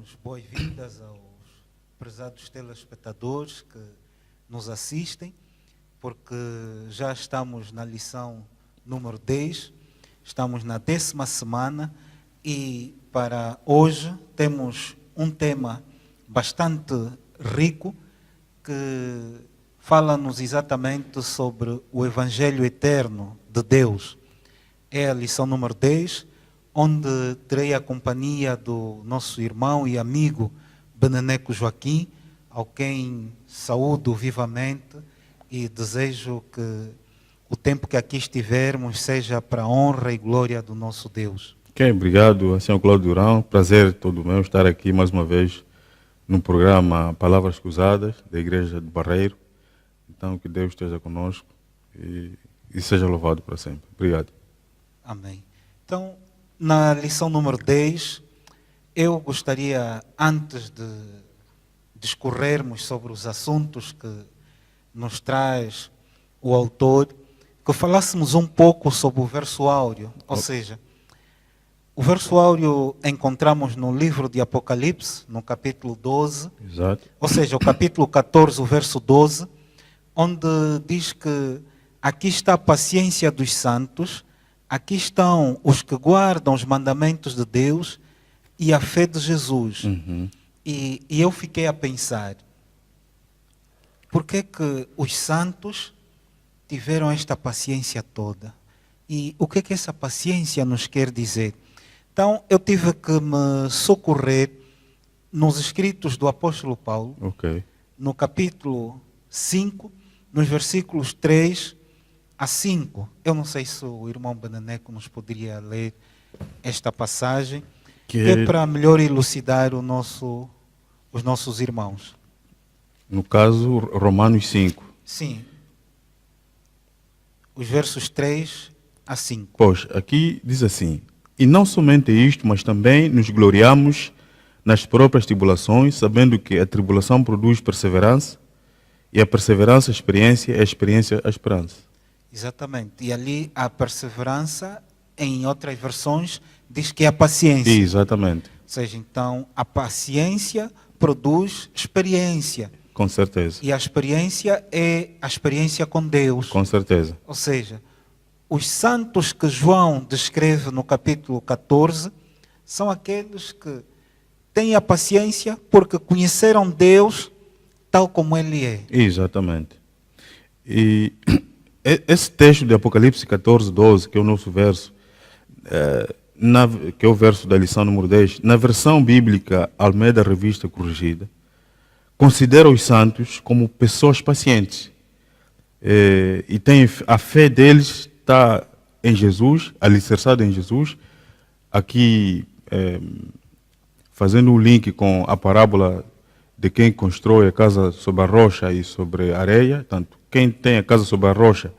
damos boas-vindas aos prezados telespectadores que nos assistem, porque já estamos na lição número 10, estamos na 10ª semana e para hoje temos um tema bastante rico que fala-nos exatamente sobre o Evangelho Eterno de Deus. É a lição número 10, onde terei a companhia do nosso irmão e amigo Beneneco Joaquim, ao quem saúdo vivamente e desejo que o tempo que aqui estivermos seja para a honra e glória do nosso Deus. Ok, obrigado, Sr. Cláudio Durão. Prazer todo meu estar aqui mais uma vez no programa Palavras Cruzadas da Igreja de Barreiro. Então, que Deus esteja conosco e seja louvado para sempre. Obrigado. Amém. Então, na lição número 10, eu gostaria, antes de discorrermos sobre os assuntos que nos traz o autor, que falássemos um pouco sobre o verso áureo. Ou seja, o verso áureo encontramos no livro de Apocalipse, no capítulo 12. Exato. Ou seja, o capítulo 14, o verso 12, onde diz que aqui está a paciência dos santos, aqui estão os que guardam os mandamentos de Deus e a fé de Jesus. E eu fiquei a pensar, por que que os santos tiveram esta paciência toda? E o que essa paciência nos quer dizer? Então, eu tive que me socorrer nos escritos do apóstolo Paulo, no capítulo 5, nos versículos 3 a 5. Eu não sei se o irmão Beneneco nos poderia ler esta passagem, que é para melhor elucidar os nossos irmãos. No caso, Romanos 5. Sim. Os versos 3 a 5. Pois, aqui diz assim: e não somente isto, mas também nos gloriamos nas próprias tribulações, sabendo que a tribulação produz perseverança, e a perseverança, a experiência, e a experiência, a esperança. Exatamente. E ali a perseverança, em outras versões, diz que é a paciência. Exatamente. Ou seja, então, a paciência produz experiência. Com certeza. E a experiência é a experiência com Deus. Com certeza. Ou seja, os santos que João descreve no capítulo 14 são aqueles que têm a paciência porque conheceram Deus tal como Ele é. Exatamente. E esse texto de Apocalipse 14, 12, que é o nosso verso, que é o verso da lição número 10, na versão bíblica Almeida Revista Corrigida, considera os santos como pessoas pacientes. E tem a fé deles está em Jesus, alicerçada em Jesus. Aqui, fazendo um link com a parábola de quem constrói a casa sobre a rocha e sobre a areia. Tanto quem tem a casa sobre a rocha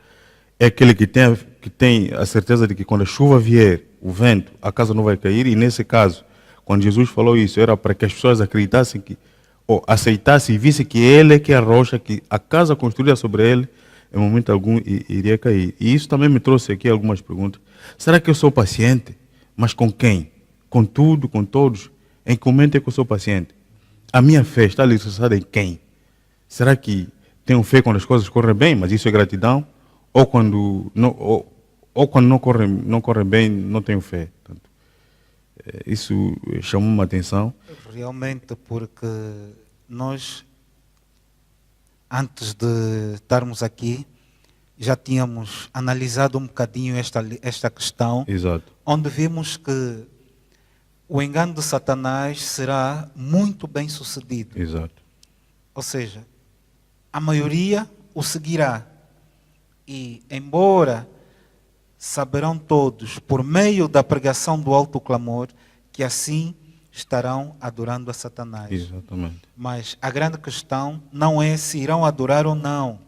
é aquele que tem a certeza de que quando a chuva vier, o vento, a casa não vai cair. E nesse caso, quando Jesus falou isso, era para que as pessoas acreditassem que, ou aceitassem e vissem que Ele é que é a rocha, que a casa construída sobre Ele, em momento algum iria cair. E isso também me trouxe aqui algumas perguntas. Será que eu sou paciente? Mas com quem? Com tudo, com todos? Em que momento é que eu sou paciente? A minha fé está alicerçada em quem? Será que tenho fé quando as coisas correm bem, mas isso é gratidão? Ou quando não correm bem, não tenho fé? Portanto, isso chamou-me a atenção. Realmente, porque nós, antes de estarmos aqui, já tínhamos analisado um bocadinho esta questão. Exato. Onde vimos que o engano de Satanás será muito bem sucedido. Exato. Ou seja, a maioria o seguirá. E, embora saberão todos, por meio da pregação do alto clamor, que assim estarão adorando a Satanás. Exatamente. Mas a grande questão não é se irão adorar ou não.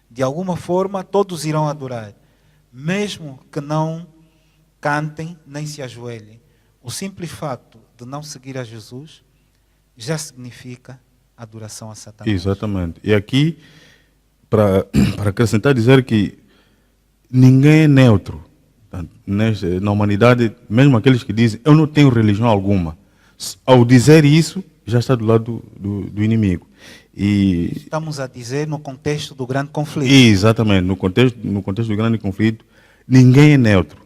De alguma forma, todos irão adorar. Mesmo que não cantem nem se ajoelhem. O simples fato de não seguir a Jesus já significa adoração a Satanás. Exatamente. E aqui, para acrescentar, dizer que ninguém é neutro. Na humanidade, mesmo aqueles que dizem, eu não tenho religião alguma, Ao dizer isso, já está do lado do inimigo. E, Estamos a dizer no contexto do grande conflito. exatamente, no contexto do grande conflito, ninguém é neutro.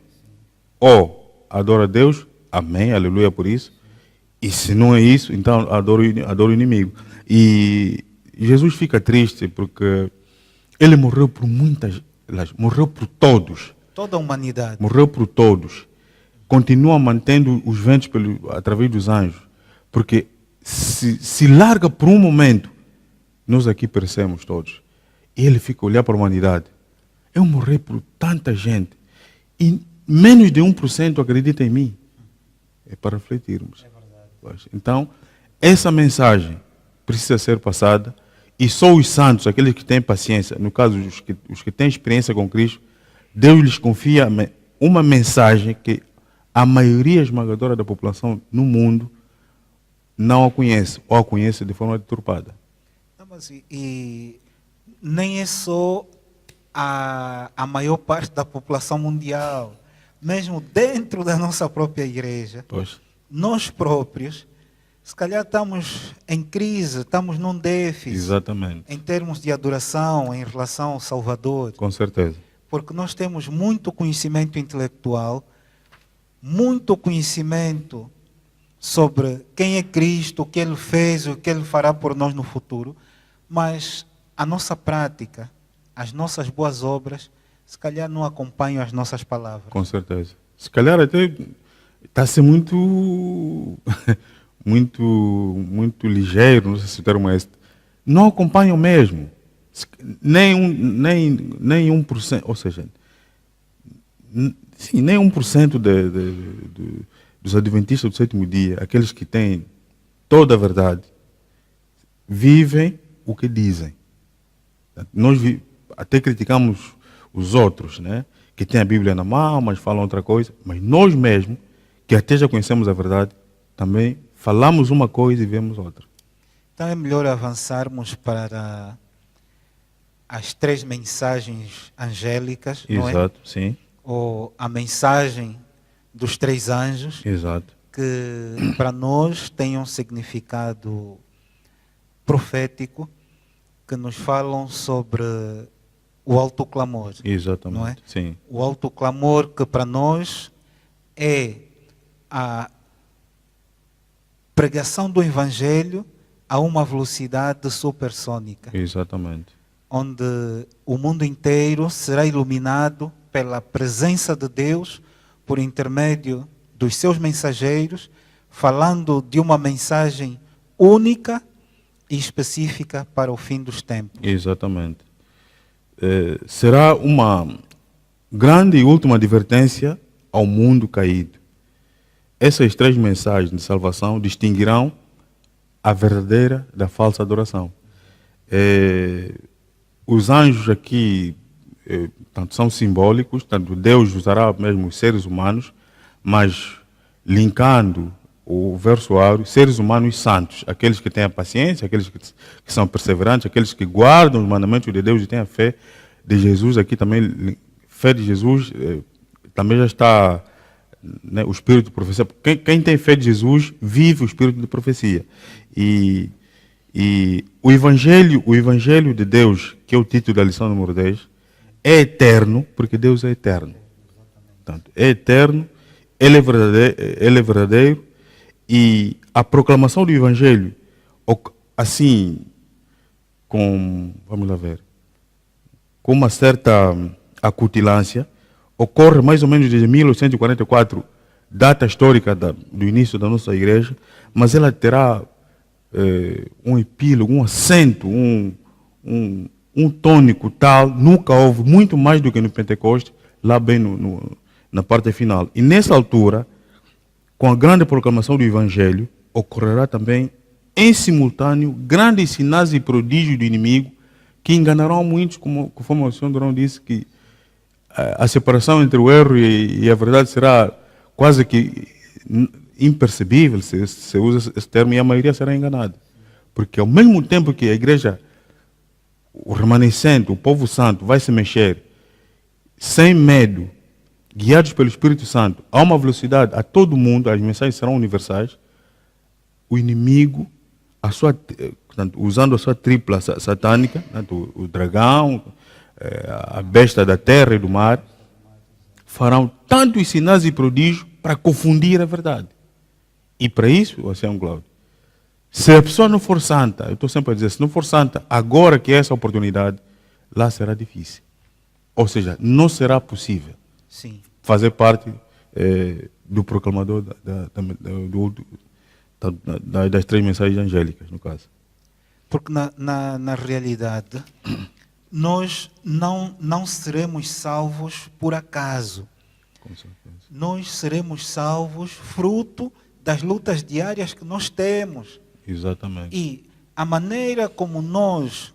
Ou adora a Deus, amém, aleluia por isso. E se não é isso, então adora o inimigo. E Jesus fica triste porque ele morreu por morreu por todos. Toda a humanidade. Morreu por todos. Continua mantendo os ventos através dos anjos. Porque se larga por um momento, nós aqui perecemos todos. E ele fica a olhar para a humanidade. Eu morri por tanta gente. E menos de 1% acredita em mim. É para refletirmos. Então, essa mensagem precisa ser passada. E só os santos, aqueles que têm paciência, no caso, os que têm experiência com Cristo, Deus lhes confia uma mensagem que a maioria esmagadora da população no mundo não a conhece, ou a conhece de forma deturpada. Não, mas e nem é só a maior parte da população mundial. Mesmo dentro da nossa própria igreja, Pois. nós próprios, se calhar estamos em crise, estamos num déficit. Exatamente. Em termos de adoração, em relação ao Salvador. Com certeza. Porque nós temos muito conhecimento intelectual, muito conhecimento sobre quem é Cristo, o que Ele fez, o que Ele fará por nós no futuro, mas a nossa prática, as nossas boas obras, se calhar não acompanham as nossas palavras. Com certeza. Se calhar até está a ser muito, muito ligeiro, não sei se o termo é esse. Não acompanham mesmo. Nem 1%, ou seja, sim, nem 1% dos adventistas do sétimo dia, aqueles que têm toda a verdade, vivem o que dizem. Nós até criticamos os outros, né, que têm a Bíblia na mão, mas falam outra coisa, mas nós mesmos, que até já conhecemos a verdade, também falamos uma coisa e vemos outra. Então é melhor avançarmos para as 3 mensagens angélicas, não é? Exato, sim. Ou a mensagem dos 3 anjos, Exato. que para nós tem um significado profético, que nos falam sobre o alto clamor. Exatamente, não é? sim. O alto clamor que para nós é a pregação do Evangelho a uma velocidade supersônica, Exatamente. onde o mundo inteiro será iluminado pela presença de Deus por intermédio dos seus mensageiros, falando de uma mensagem única e específica para o fim dos tempos. Exatamente. Será uma grande e última advertência ao mundo caído. Essas 3 mensagens de salvação distinguirão a verdadeira da falsa adoração. Os anjos aqui tanto são simbólicos, tanto Deus usará mesmo os seres humanos, mas linkando o verso áureo, seres humanos santos, aqueles que têm a paciência, aqueles que são perseverantes, aqueles que guardam os mandamentos de Deus e têm a fé de Jesus. Aqui também, fé de Jesus, também já está, né, o espírito de profecia. Quem tem fé de Jesus vive o espírito de profecia. E o Evangelho de Deus, que é o título da lição número 10, é eterno, porque Deus é eterno. Portanto, é eterno, ele é verdadeiro, e a proclamação do Evangelho, assim, vamos lá ver, com uma certa acutilância, ocorre mais ou menos desde 1844, data histórica do início da nossa igreja, mas ela terá um epílogo, um acento, um tônico tal, nunca houve, muito mais do que no Pentecostes, lá bem na parte final. E nessa altura, com a grande proclamação do Evangelho, ocorrerá também, em simultâneo, grandes sinais e prodígios do inimigo, que enganarão muitos, conforme o Senhor Durão disse, que a separação entre o erro e a verdade será quase que impercebível, se usa esse termo, e a maioria será enganada. Porque ao mesmo tempo que a igreja, o remanescente, o povo santo, vai se mexer sem medo, guiados pelo Espírito Santo, a uma velocidade a todo mundo, as mensagens serão universais, o inimigo, portanto, usando a sua tripla satânica, portanto, o dragão, a besta da terra e do mar, farão tantos sinais e prodígios para confundir a verdade. E para isso, assim, Cláudio, se a pessoa não for santa, eu estou sempre a dizer, se não for santa, agora que é essa oportunidade, lá será difícil. Ou seja, não será possível Sim. fazer parte do proclamador das 3 mensagens angélicas, no caso. Porque na realidade, nós não seremos salvos por acaso. Com certeza. Nós seremos salvos fruto das lutas diárias que nós temos. Exatamente. E a maneira como nós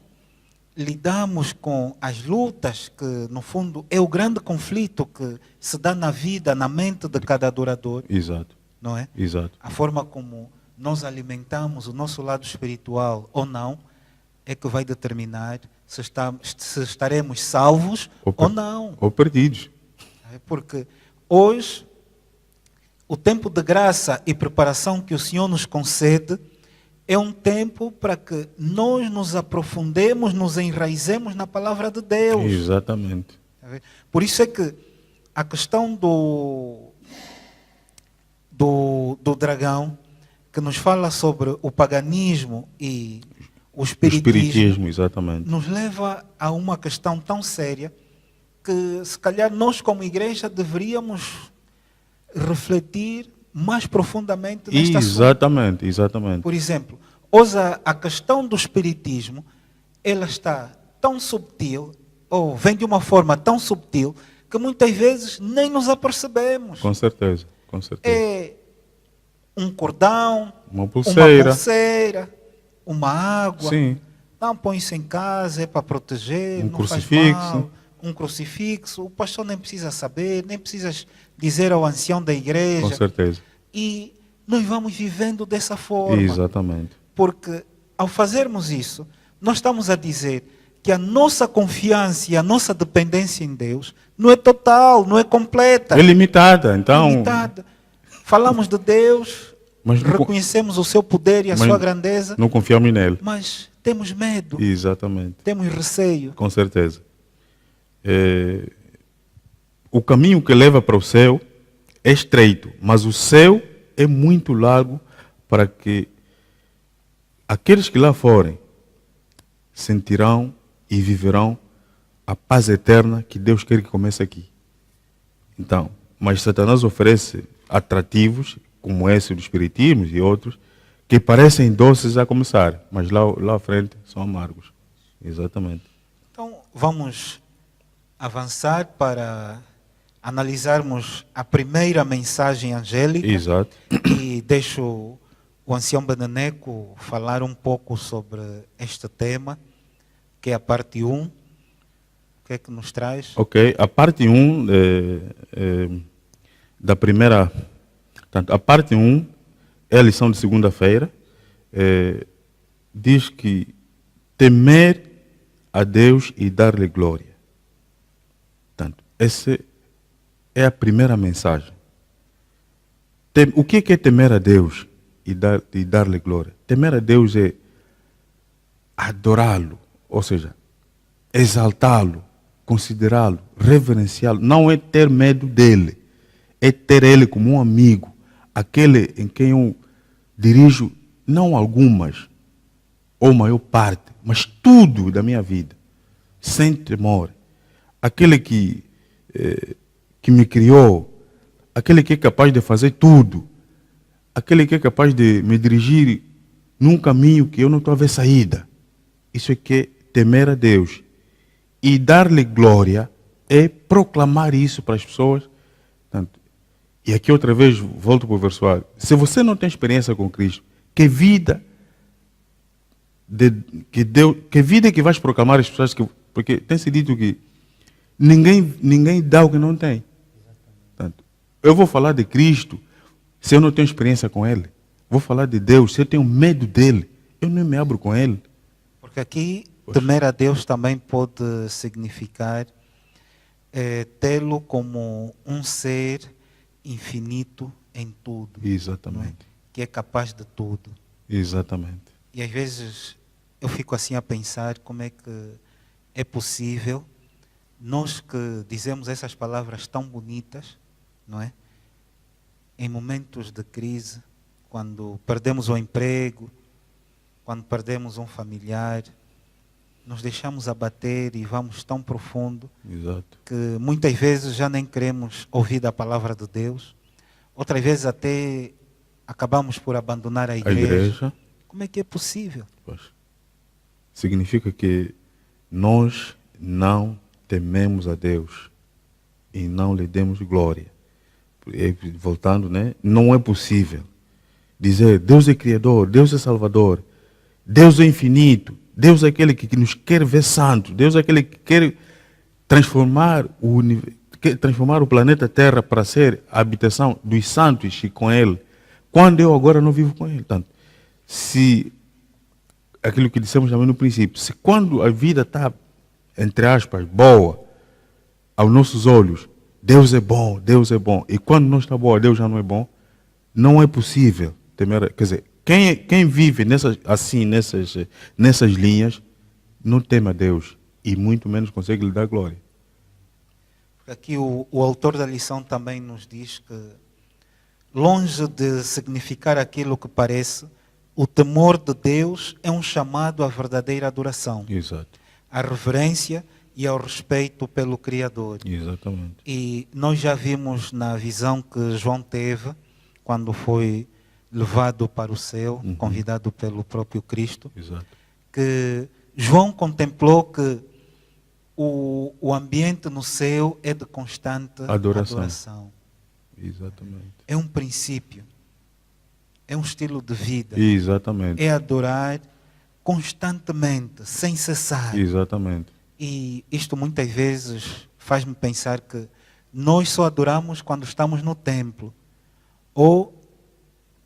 lidamos com as lutas, que no fundo é o grande conflito que se dá na vida, na mente de cada adorador, Exato. não é? Exato. A forma como nós alimentamos o nosso lado espiritual ou não, é que vai determinar se estaremos salvos ou não. Ou perdidos. Porque hoje, o tempo de graça e preparação que o Senhor nos concede é um tempo para que nós nos aprofundemos, nos enraizemos na palavra de Deus. Exatamente. Por isso é que a questão do dragão, que nos fala sobre o paganismo e o espiritismo, exatamente, nos leva a uma questão tão séria que, se calhar, nós como igreja deveríamos refletir mais profundamente nesta assunto. Exatamente. Por exemplo, hoje a questão do espiritismo, ela está tão subtil, ou vem de uma forma tão subtil, que muitas vezes nem nos apercebemos. Com certeza. É um cordão, uma pulseira, uma água. Sim. Não, põe isso em casa, é para proteger, um não crucifixo. Faz mal. Um crucifixo, o pastor nem precisa saber, nem precisa dizer ao ancião da igreja. Com certeza. E nós vamos vivendo dessa forma. Exatamente. Porque ao fazermos isso, nós estamos a dizer que a nossa confiança e a nossa dependência em Deus não é total, não é completa. É limitada, então. Limitada. Falamos de Deus, mas reconhecemos o seu poder e a sua grandeza. Não confiamos nele. Mas temos medo. Exatamente. Temos receio. Com certeza. O caminho que leva para o céu é estreito, mas o céu é muito largo para que aqueles que lá forem sentirão e viverão a paz eterna que Deus quer que comece aqui. Então, mas Satanás oferece atrativos, como esse do espiritismo e outros, que parecem doces a começar, mas lá à frente são amargos. Exatamente. Então, vamos avançar para analisarmos a primeira mensagem angélica. Exato. E deixo o ancião Beneneco falar um pouco sobre este tema, que é a parte 1. O que é que nos traz? Ok, a parte 1 da primeira... Portanto, a parte 1 é a lição de segunda-feira. Diz que temer a Deus e dar-lhe glória. Portanto, essa é a primeira mensagem. O que é temer a Deus e dar-lhe glória? Temer a Deus é adorá-lo, ou seja, exaltá-lo, considerá-lo, reverenciá-lo. Não é ter medo dele, é ter ele como um amigo, aquele em quem eu dirijo não algumas, ou maior parte, mas tudo da minha vida, sem temor. Aquele que me criou, aquele que é capaz de fazer tudo, aquele que é capaz de me dirigir num caminho que eu não estou a ver saída. Isso é que é temer a Deus. E dar-lhe glória é proclamar isso para as pessoas. Portanto, e aqui outra vez volto para o verso A. Se você não tem experiência com Cristo, que vida que vais proclamar às pessoas? Porque tem-se dito que ninguém dá o que não tem. Portanto, eu vou falar de Cristo se eu não tenho experiência com Ele. Vou falar de Deus se eu tenho medo dEle. Eu não me abro com Ele. Porque aqui, temer a Deus também pode significar tê-lo como um ser infinito em tudo. Exatamente. Não é? Que é capaz de tudo. Exatamente. E às vezes eu fico assim a pensar como é que é possível nós que dizemos essas palavras tão bonitas, não é? Em momentos de crise, quando perdemos o emprego, quando perdemos um familiar, nos deixamos abater e vamos tão profundo Exato. que muitas vezes já nem queremos ouvir da palavra de Deus. Outras vezes até acabamos por abandonar a A igreja. igreja, Como é que é possível? pois, significa que nós não tememos a Deus e não lhe demos glória. Voltando, né? Não é possível dizer Deus é Criador, Deus é Salvador, Deus é infinito, Deus é aquele que nos quer ver santo, Deus é aquele que quer transformar o planeta Terra para ser a habitação dos santos e com Ele, quando eu agora não vivo com Ele. Portanto, se aquilo que dissemos também no princípio, se quando a vida está, entre aspas, boa, aos nossos olhos, Deus é bom, e quando não está boa, Deus já não é bom, não é possível temer. Quer dizer, quem vive nessas linhas, não teme a Deus e muito menos consegue lhe dar glória. Aqui o autor da lição também nos diz que, longe de significar aquilo que parece, o temor de Deus é um chamado à verdadeira adoração, Exato. à reverência e ao respeito pelo Criador. Exatamente. E nós já vimos na visão que João teve, quando foi levado para o céu, convidado pelo próprio Cristo, Exato. que João contemplou que o ambiente no céu é de constante adoração. Exatamente. É um princípio, é um estilo de vida. Exatamente. É adorar constantemente, sem cessar. Exatamente. E isto muitas vezes faz-me pensar que nós só adoramos quando estamos no templo. Ou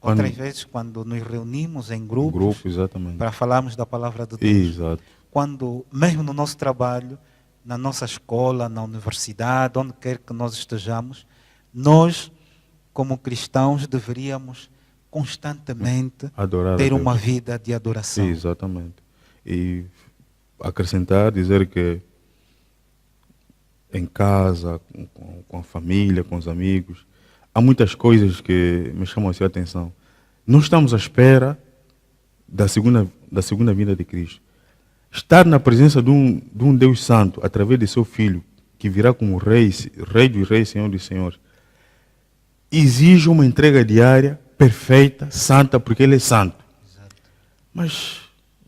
outras vezes quando nos reunimos em grupos exatamente, para falarmos da palavra de Deus. Exato. Quando, mesmo no nosso trabalho, na nossa escola, na universidade, onde quer que nós estejamos, nós, como cristãos, deveríamos constantemente adorar ter uma vida de adoração. Exatamente. E acrescentar, dizer que em casa, com a família, com os amigos, há muitas coisas que me chamam a atenção. Não estamos à espera da segunda vinda de Cristo. Estar na presença de um Deus Santo, através de seu Filho, que virá como Rei dos Reis, Senhor dos Senhores, exige uma entrega diária, perfeita, santa, porque Ele é santo. Exato. Mas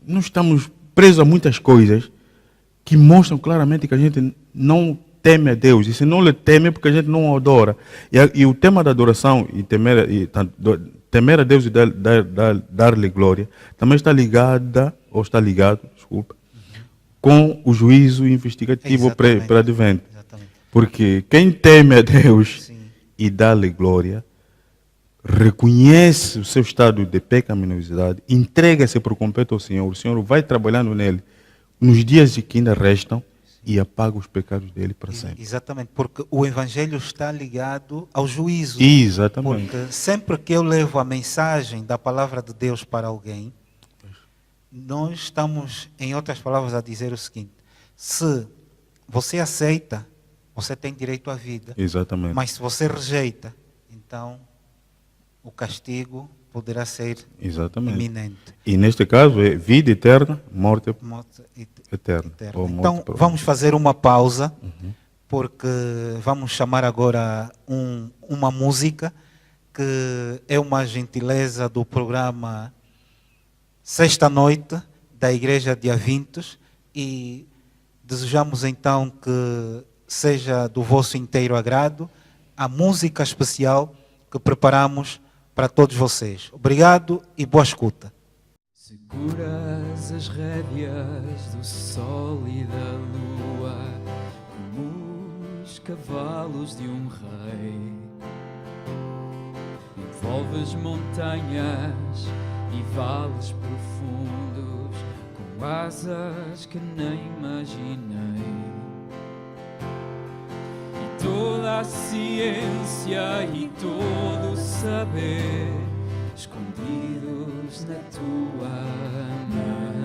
não estamos presos a muitas coisas que mostram claramente que a gente não teme a Deus. E se não lhe teme é porque a gente não o adora. E o tema da adoração e temer a Deus e dar-lhe glória também está ligado, com o juízo investigativo pré-advento. Porque quem teme a Deus e dá-lhe glória, reconhece o seu estado de pecaminosidade, entrega-se por completo ao Senhor, o Senhor vai trabalhando nele nos dias que ainda restam e apaga os pecados dele para sempre. Exatamente, porque o Evangelho está ligado ao juízo. Exatamente. Porque sempre que eu levo a mensagem da palavra de Deus para alguém, nós estamos, em outras palavras, a dizer o seguinte: se você aceita, você tem direito à vida. Exatamente. Mas se você rejeita, então o castigo poderá ser iminente. E neste caso é vida eterna, morte eterna. Então vamos fazer uma pausa, porque vamos chamar agora uma música que é uma gentileza do programa Sexta Noite da Igreja de Avintos, e desejamos então que seja do vosso inteiro agrado a música especial que preparamos para todos vocês. Obrigado e boa escuta. Seguras as rédeas do sol e da lua, como os cavalos de um rei. Envolves montanhas e vales profundos com asas que nem imaginei. E toda a ciência e todo o saber escondidos na tua mão.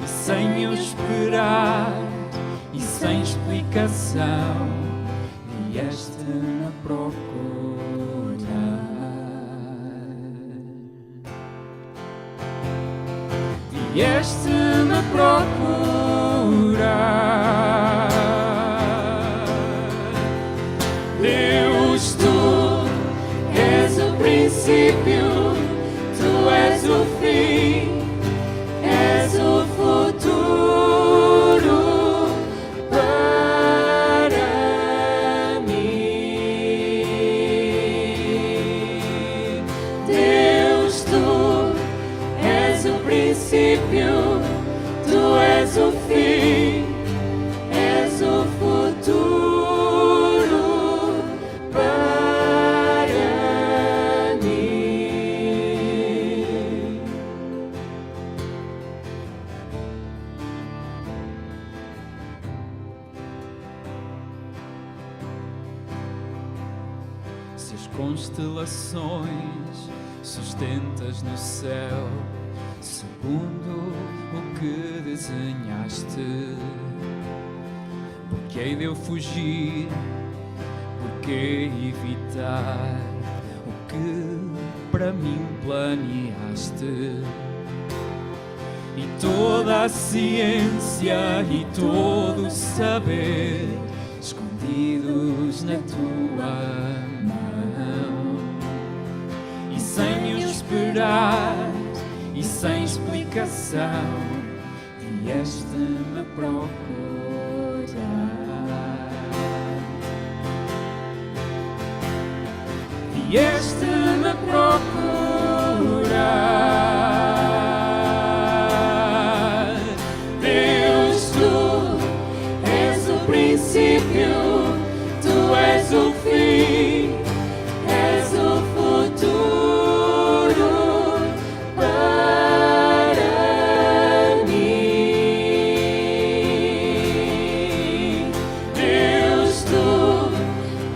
E sem eu esperar e sem explicação, vieste-me procurar. Vieste-me procurar. Deus, tu és o princípio, tu és o fim, és o futuro para mim. Deus, tu és o princípio, tu és o fim, és o futuro para mim. Se as constelações sustentas no céu, segundo o que desenhaste, porque hei de eu fugir, porque evitar o que para mim planeaste? E toda a ciência e todo o saber escondidos na tua mão, e sem eu esperar e sem explicação, vieste-me procurar. Vieste-me procurar. Deus, tu és o princípio, tu és o fim, és o futuro para mim. Deus, tu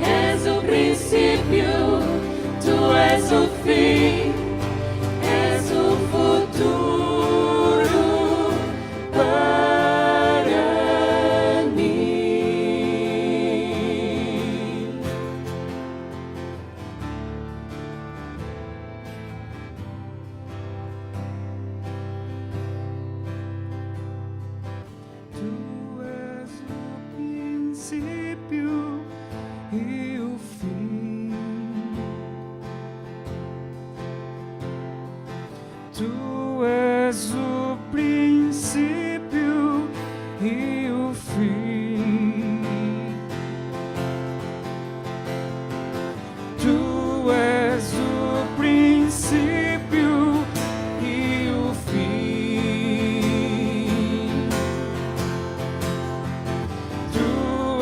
és o princípio, tu és o fim, és o futuro para mim. Tu és o princípio e o fim. Tu és o princípio e o fim. Tu és o princípio e o fim. Tu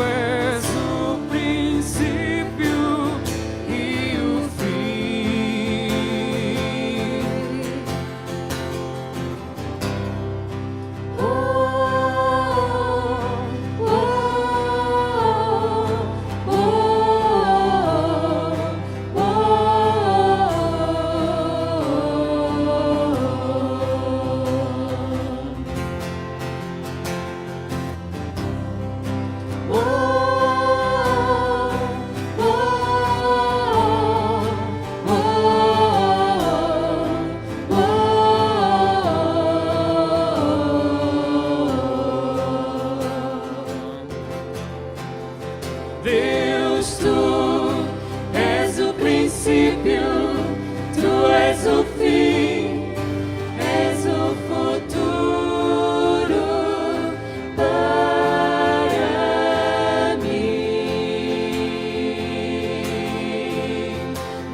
és o princípio e o fim. Oh, oh, oh, oh, Deus, tu és o princípio, tu és o fim, és o futuro para mim.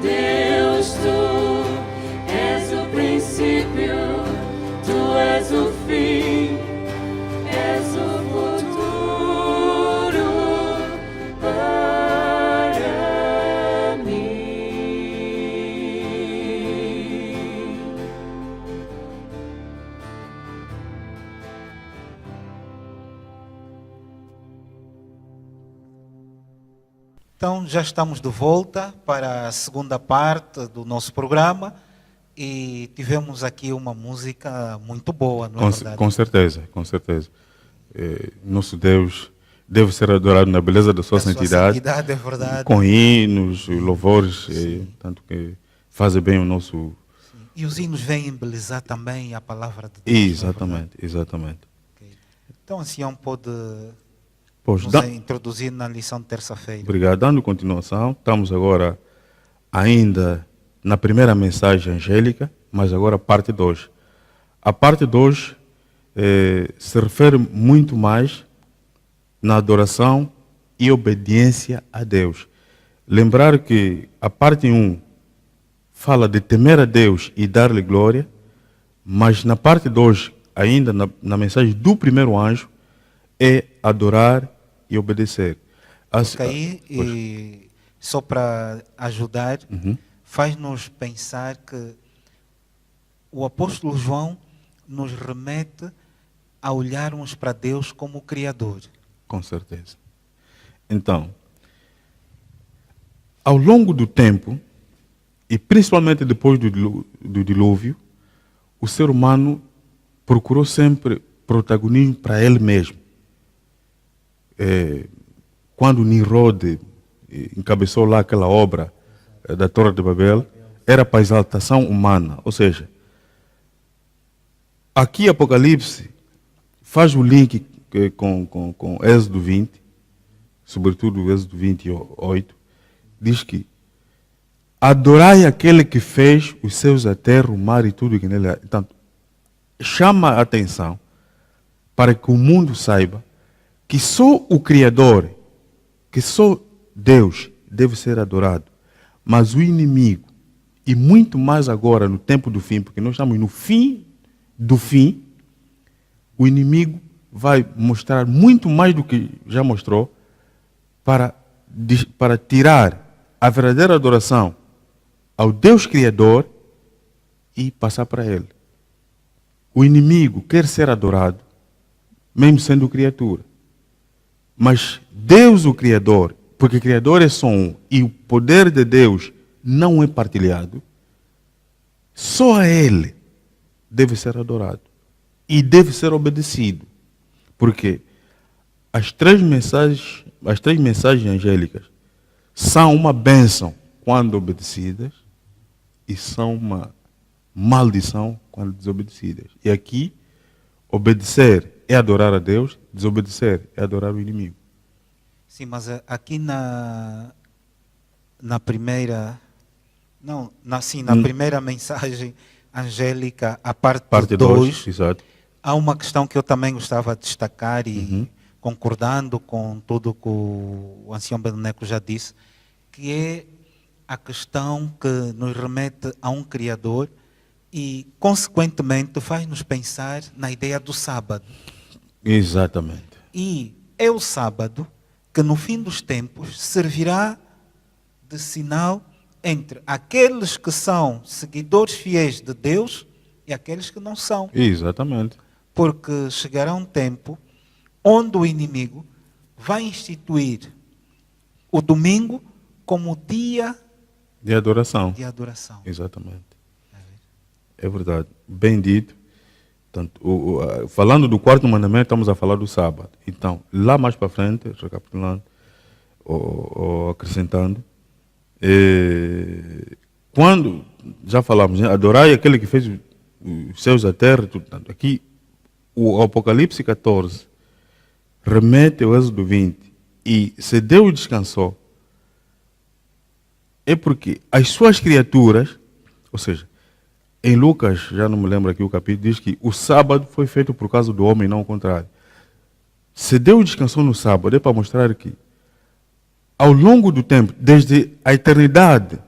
Deus, tu és o princípio, tu és o fim, és o futuro para mim. Então, já estamos de volta para a segunda parte do nosso programa. E tivemos aqui uma música muito boa, não é verdade? Com certeza, com certeza. Nosso Deus deve ser adorado na beleza da sua Da sua santidade, santidade, é verdade. com hinos, louvores, tanto que fazem bem o nosso... E os hinos vêm embelezar também a palavra de Deus. não é Exatamente, exatamente. verdade? Ok. Então, o senhor pode Pois, nos introduzir na lição de terça-feira. obrigado. Dando continuação, estamos agora ainda na primeira mensagem angélica, mas agora parte 2. A parte 2 se refere muito mais na adoração e obediência a Deus. Lembrar que a parte 1 fala de temer a Deus e dar-lhe glória, mas na parte 2, ainda na mensagem do primeiro anjo, é adorar e obedecer. Ok, e só para ajudar, faz-nos pensar que o apóstolo João nos remete a olharmos para Deus como o Criador. Com certeza. Então, ao longo do tempo, e principalmente depois do dilúvio, o ser humano procurou sempre protagonismo para ele mesmo. Quando Nimrod encabeçou lá aquela obra da Torre de Babel, era para a exaltação humana. Ou seja, aqui Apocalipse faz o link com Êxodo 20, sobretudo o Êxodo 28, diz que adorai aquele que fez os céus, a terra, o mar e tudo que nele há. Então, chama a atenção para que o mundo saiba que só o Criador, que só Deus deve ser adorado. Mas o inimigo, e muito mais agora no tempo do fim, porque nós estamos no fim do fim, o inimigo vai mostrar muito mais do que já mostrou para tirar a verdadeira adoração ao Deus Criador e passar para Ele. O inimigo quer ser adorado, mesmo sendo criatura. Mas Deus, o Criador, porque o Criador é só um e o poder de Deus não é partilhado, só a Ele deve ser adorado e deve ser obedecido. Porque as três mensagens angélicas são uma bênção quando obedecidas e são uma maldição quando desobedecidas. E aqui, obedecer é adorar a Deus, desobedecer é adorar o inimigo. Sim, mas aqui na primeira... Não, na primeira mensagem angélica, a parte 2, há uma questão que eu também gostava de destacar e concordando com tudo que o ancião Beneco já disse, que é a questão que nos remete a um Criador e, consequentemente, faz-nos pensar na ideia do sábado. Exatamente. E é o sábado que, no fim dos tempos, servirá de sinal entre aqueles que são seguidores fiéis de Deus e aqueles que não são. Exatamente. Porque chegará um tempo onde o inimigo vai instituir o domingo como dia de adoração. De adoração. Exatamente. É verdade. Bem dito. Falando do quarto mandamento, estamos a falar do sábado. Então, lá mais para frente, recapitulando ou acrescentando, quando já falamos, né, adorai aquele que fez os céus, a terra, tudo. Aqui, o Apocalipse 14 remete ao Êxodo 20. E se Deus descansou, é porque as suas criaturas, ou seja, em Lucas, já não me lembro aqui o capítulo, diz que o sábado foi feito por causa do homem, não o contrário. Se Deus descansou no sábado, é para mostrar que, ao longo do tempo, desde a eternidade,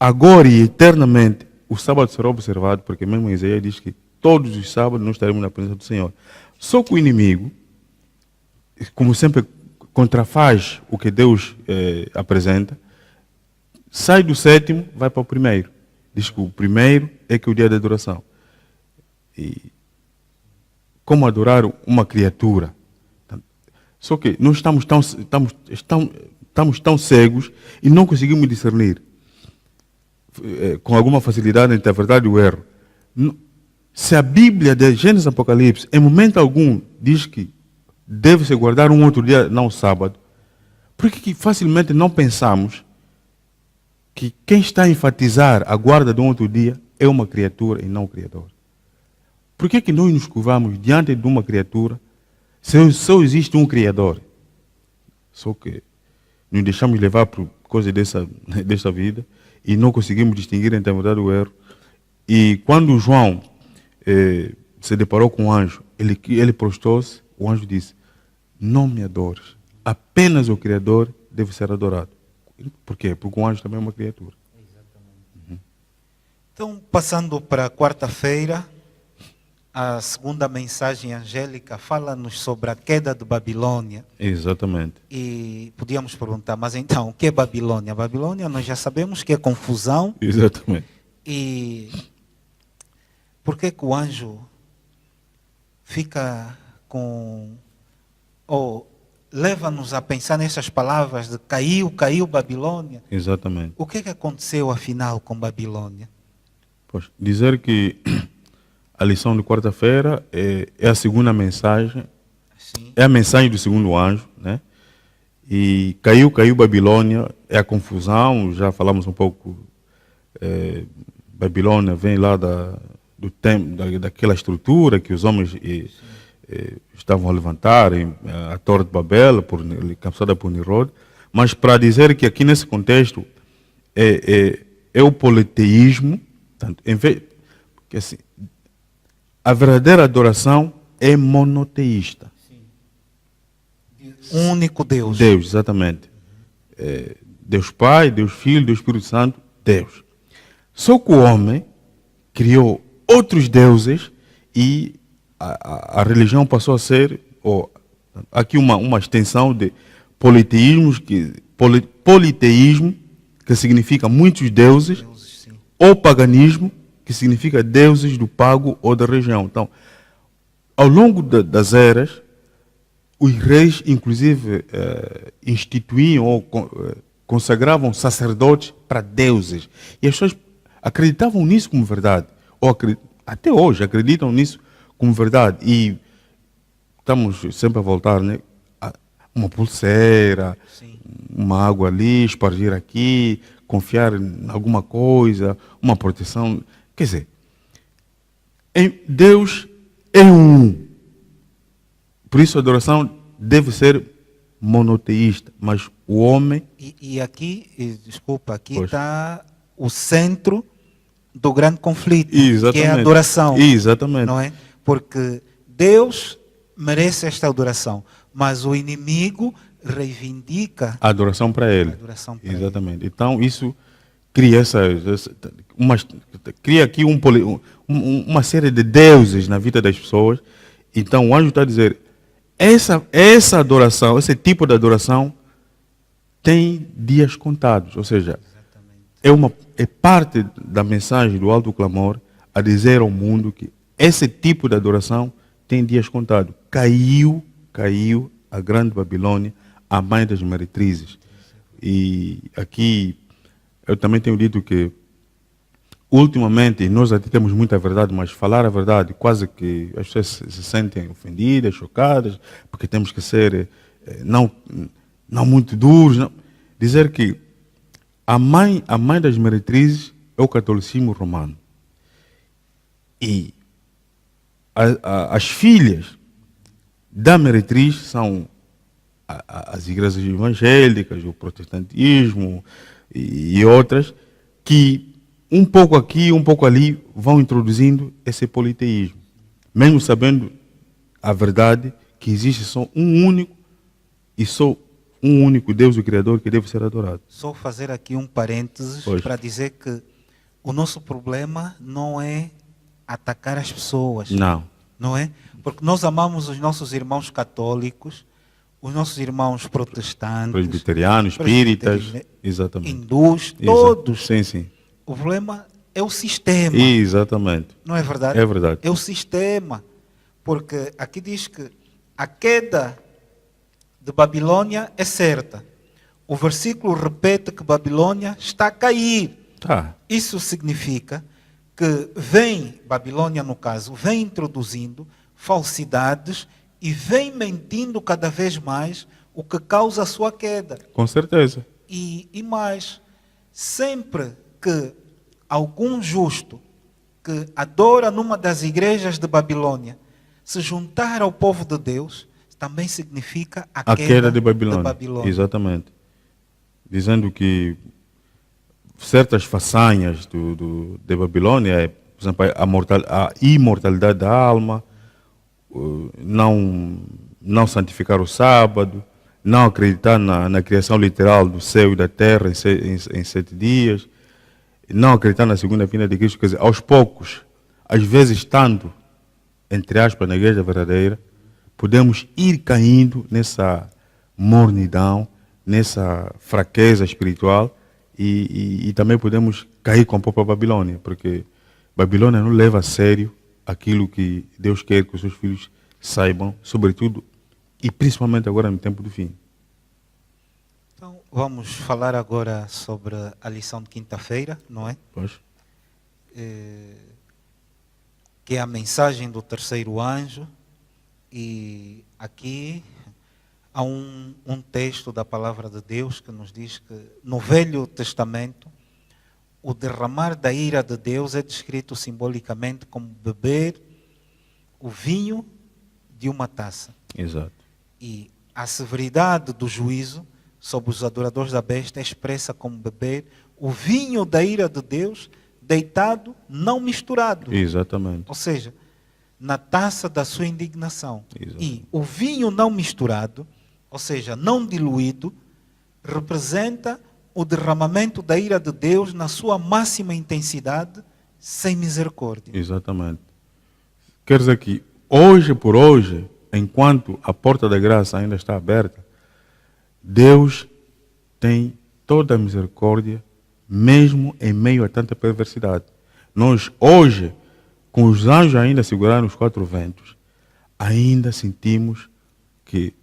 agora e eternamente, o sábado será observado, porque mesmo Isaías diz que todos os sábados nós estaremos na presença do Senhor. Só que o inimigo, como sempre contrafaz o que Deus apresenta, sai do sétimo, vai para o primeiro. Diz que o primeiro é que é o dia da adoração. E como adorar uma criatura? Só que nós estamos tão cegos e não conseguimos discernir. com alguma facilidade entre a verdade e o erro. Se a Bíblia de Gênesis e Apocalipse, em momento algum, diz que deve-se guardar um outro dia, não o sábado, por que facilmente não pensamos que quem está a enfatizar a guarda de um outro dia é uma criatura e não o Criador? Por que nós nos curvamos diante de uma criatura se só existe um Criador? Só que nos deixamos levar por coisas desta vida e não conseguimos distinguir entre a verdade e o erro. E quando João se deparou com o anjo, ele prostrou-se, o anjo disse: não me adores, apenas o Criador deve ser adorado. Por quê? Porque o anjo também é uma criatura. Então, passando para quarta-feira, a segunda mensagem angélica fala-nos sobre a queda de Babilônia. Exatamente. E podíamos perguntar, mas então, o que é Babilônia? Babilônia nós já sabemos que é confusão. Exatamente. E por que o anjo fica com... ou leva-nos a pensar nessas palavras de caiu Babilônia? Exatamente. O que aconteceu afinal com Babilônia? Pois, dizer que a lição de quarta-feira é a segunda mensagem, Sim. é a mensagem do segundo anjo, né? E caiu Babilônia, é a confusão, já falamos um pouco, Babilônia vem lá do tempo, daquela estrutura que os homens estavam a levantar, a Torre de Babel, cabeçada por Nimrod, mas para dizer que aqui nesse contexto é o politeísmo, tanto, em vez, que assim, a verdadeira adoração é monoteísta. Um único Deus. Deus, exatamente. Deus Pai, Deus Filho, Deus Espírito Santo, Deus. Só que o homem criou outros deuses e a religião passou a ser aqui uma extensão de politeísmo, politeísmo, que significa muitos deuses, Sim. ou paganismo, que significa deuses do pago ou da região. Então, ao longo das eras, os reis, inclusive, instituíam ou consagravam sacerdotes para deuses. E as pessoas acreditavam nisso como verdade. Ou até hoje acreditam nisso como verdade. E estamos sempre a voltar, né? Uma pulseira, Sim. uma água ali, espargir aqui, confiar em alguma coisa, uma proteção. Quer dizer, Deus é um. Por isso a adoração deve ser monoteísta, mas o homem... E aqui, desculpa, aqui Pois. está o centro do grande conflito, Exatamente. que é a adoração. Exatamente. Não é? Porque Deus merece esta adoração, mas o inimigo reivindica A adoração para ele. a adoração para Exatamente. Então isso cria cria aqui uma série de deuses na vida das pessoas. Então o anjo está a dizer, essa adoração, esse tipo de adoração tem dias contados. Ou seja, é parte da mensagem do alto clamor a dizer ao mundo que esse tipo de adoração tem dias contados. Caiu a grande Babilônia, a mãe das meretrizes. E aqui eu também tenho dito que ultimamente nós até temos muita verdade, mas falar a verdade quase que as pessoas se sentem ofendidas, chocadas, porque temos que ser não muito duros. Não. Dizer que a mãe das meretrizes é o catolicismo romano. E as filhas da meretriz são as igrejas evangélicas, o protestantismo e outras, que um pouco aqui, um pouco ali, vão introduzindo esse politeísmo. Mesmo sabendo a verdade que existe só um único Deus, o Criador, que deve ser adorado. Só fazer aqui um parênteses Pois. para dizer que o nosso problema não é atacar as pessoas. Não é? Porque nós amamos os nossos irmãos católicos, os nossos irmãos protestantes, Presbiterianos, espíritas, presbiterianos, exatamente. hindus, todos. Sim, sim. O problema é o sistema. Exatamente. Não é verdade? É verdade. É o sistema. Porque aqui diz que a queda de Babilônia é certa. O versículo repete que Babilônia está a cair. Tá. Isso significa que vem, Babilônia no caso, vem introduzindo falsidades e vem mentindo cada vez mais, o que causa a sua queda. Com certeza. E mais, sempre que algum justo que adora numa das igrejas de Babilônia se juntar ao povo de Deus, também significa A queda de Babilônia. Exatamente. Dizendo que certas façanhas de Babilônia, por exemplo, a imortalidade da alma, não santificar o sábado, não acreditar na criação literal do céu e da terra em 7 dias, não acreditar na segunda vinda de Cristo. Quer dizer, aos poucos, às vezes estando, entre aspas, na igreja verdadeira, podemos ir caindo nessa mornidão, nessa fraqueza espiritual e também podemos cair com a própria Babilônia, porque Babilônia não leva a sério aquilo que Deus quer que os seus filhos saibam, sobretudo e principalmente agora no tempo do fim. Então, vamos falar agora sobre a lição de quinta-feira, não é? Pois? Que é a mensagem do terceiro anjo. E aqui há um texto da palavra de Deus que nos diz que no Velho Testamento o derramar da ira de Deus é descrito simbolicamente como beber o vinho de uma taça. Exato. E a severidade do juízo sobre os adoradores da besta é expressa como beber o vinho da ira de Deus deitado, não misturado. Exatamente. Ou seja, na taça da sua indignação. Exatamente. E o vinho não misturado, ou seja, não diluído, representa o derramamento da ira de Deus na sua máxima intensidade, sem misericórdia. Exatamente. Quer dizer que, hoje por hoje, enquanto a porta da graça ainda está aberta, Deus tem toda a misericórdia, mesmo em meio a tanta perversidade. Nós, hoje, com os anjos ainda segurando os 4 ventos, ainda sentimos que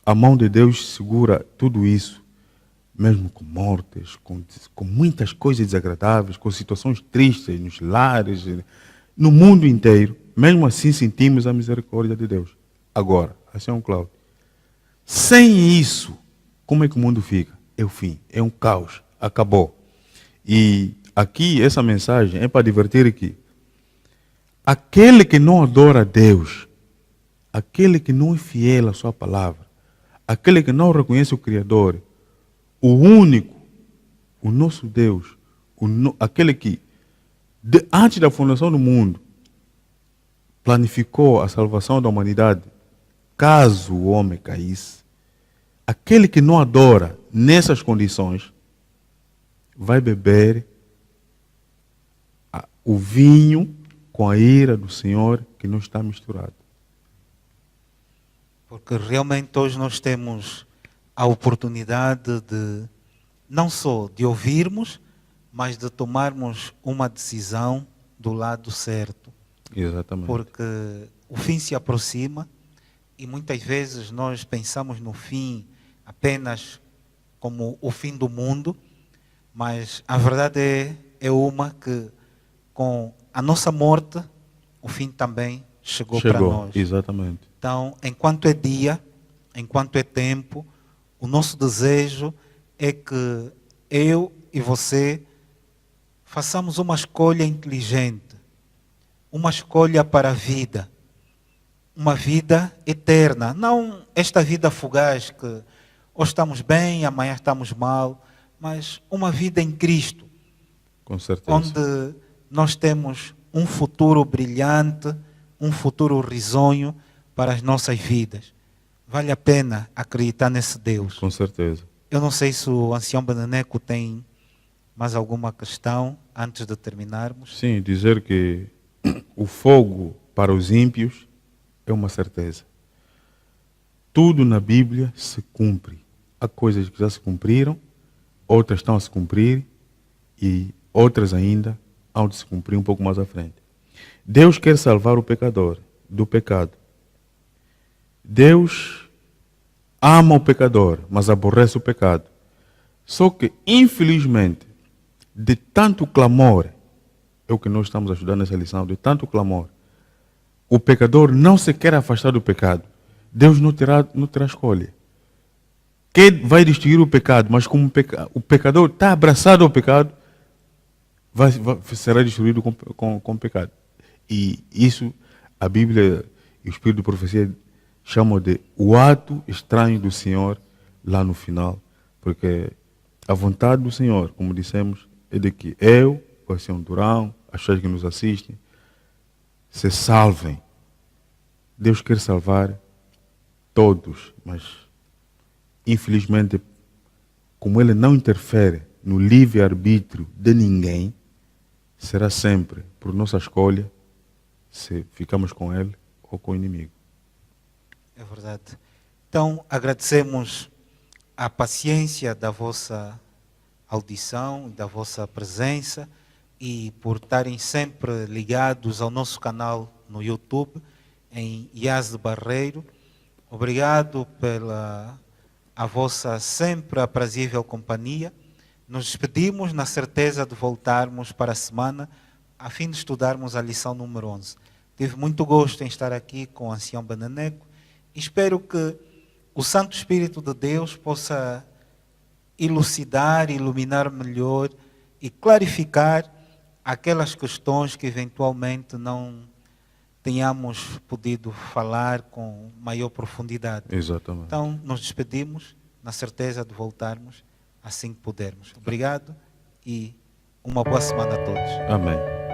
a mão de Deus segura tudo isso, mesmo com mortes, com muitas coisas desagradáveis, com situações tristes nos lares, no mundo inteiro. Mesmo assim sentimos a misericórdia de Deus. Agora, assim é um Cláudio. Sem isso, como é que o mundo fica? É o fim, é um caos, acabou. E aqui essa mensagem é para advertir que aquele que não adora a Deus, aquele que não é fiel à sua palavra, aquele que não reconhece o Criador, o único, o nosso Deus, aquele que antes da fundação do mundo planificou a salvação da humanidade, caso o homem caísse, aquele que não adora nessas condições vai beber o vinho com a ira do Senhor que não está misturado. Porque realmente hoje nós temos a oportunidade de, não só de ouvirmos, mas de tomarmos uma decisão do lado certo. Exatamente. Porque o fim se aproxima e muitas vezes nós pensamos no fim apenas como o fim do mundo, mas a verdade é uma que com a nossa morte, o fim também chegou para nós. Exatamente. Então, enquanto é dia, enquanto é tempo, o nosso desejo é que eu e você façamos uma escolha inteligente, uma escolha para a vida, uma vida eterna, não esta vida fugaz que hoje estamos bem, amanhã estamos mal, mas uma vida em Cristo, Com certeza. onde nós temos um futuro brilhante, um futuro risonho para as nossas vidas. Vale a pena acreditar nesse Deus. Com certeza. Eu não sei se o ancião Beneneco tem mais alguma questão antes de terminarmos. Sim, dizer que o fogo para os ímpios é uma certeza. Tudo na Bíblia se cumpre. Há coisas que já se cumpriram, outras estão a se cumprir e outras ainda hão de se cumprir um pouco mais à frente. Deus quer salvar o pecador do pecado. Deus ama o pecador, mas aborrece o pecado. Só que, infelizmente, de tanto clamor, é o que nós estamos a estudar nessa lição, de tanto clamor, o pecador não se quer afastar do pecado. Deus não terá escolha. Quem vai destruir o pecado, mas como o pecador está abraçado ao pecado, será destruído com o pecado. E isso a Bíblia e o Espírito de Profecia chamam de o ato estranho do Senhor lá no final. Porque a vontade do Senhor, como dissemos, é de que eu, o Senhor Durão, as pessoas que nos assistem, se salvem. Deus quer salvar todos, mas infelizmente, como Ele não interfere no livre-arbítrio de ninguém, será sempre por nossa escolha se ficamos com Ele ou com o inimigo. É verdade. Então, agradecemos a paciência da vossa audição, da vossa presença e por estarem sempre ligados ao nosso canal no YouTube, em Iaz de Barreiro. Obrigado pela a vossa sempre aprazível companhia. Nos despedimos na certeza de voltarmos para a semana a fim de estudarmos a lição número 11. Tive muito gosto em estar aqui com o ancião Beneneco. Espero que o Santo Espírito de Deus possa elucidar, iluminar melhor e clarificar aquelas questões que eventualmente não tenhamos podido falar com maior profundidade. Exatamente. Então, nos despedimos na certeza de voltarmos assim que pudermos. Obrigado e uma boa semana a todos. Amém.